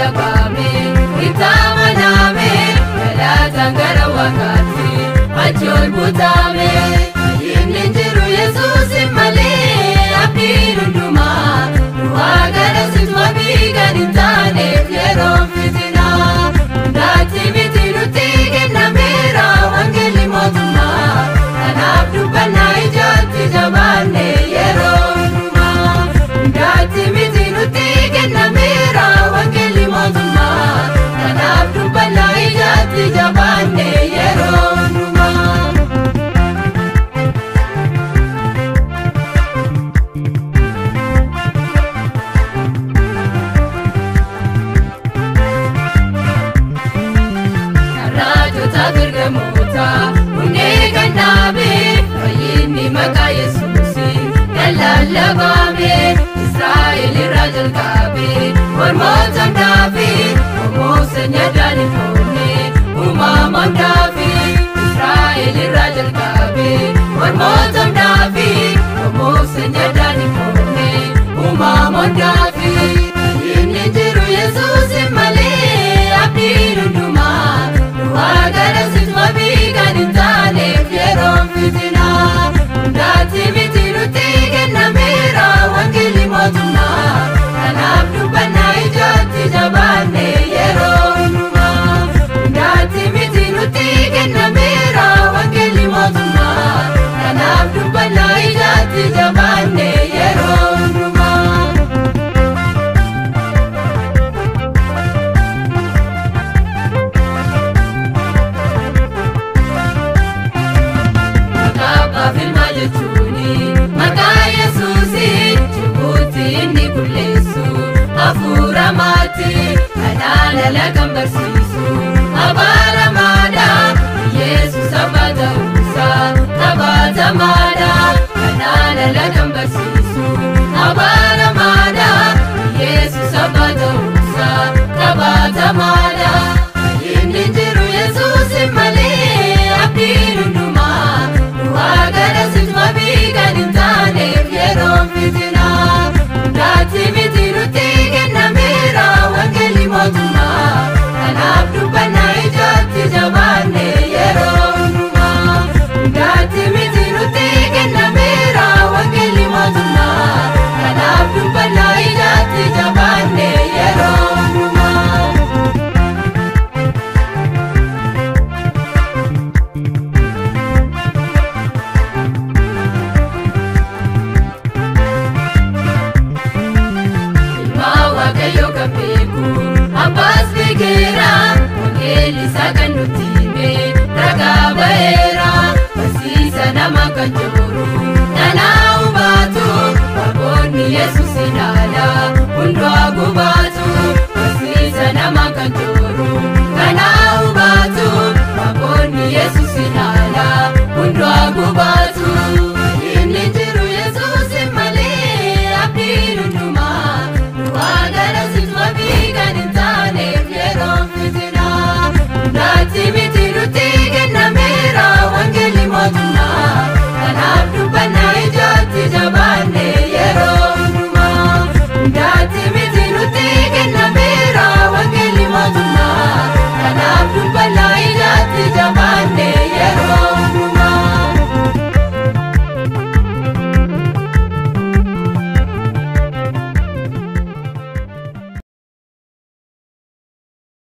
labame itamaname Tangara wakati achol butame Ninjiru Jesus imale apirunduma Nuagara sitwa biga nitane Fiero fitina Ndati mitiru tige namera Wangeli motuma Nanabdu bana ijati jabane Yero numa Ndati mitiru tige namera Wangeli motuma Nanabdu bana ijati jabane Yero numa Mota unega nabe ayini maka Yesusi yalalabame Israel rajal kabe warmotam David omosenya dani fone umamam David Israel rajal kabe warmotam David omosenya dani fone umamam David Ninjiru Yesusi male apirunduma Nuagara sitwa biga nitane Fiero fitina Ndati mitiru tige namera Wangeli motuna Nanabdu bana ijati jabane Yero numa Ndati mitiru tige namera Wangeli motuna Nanabdu bana ijati jabane Yero numa Maka Yesusi Chubuti inni kullesu Afura mati Anana la gambarsu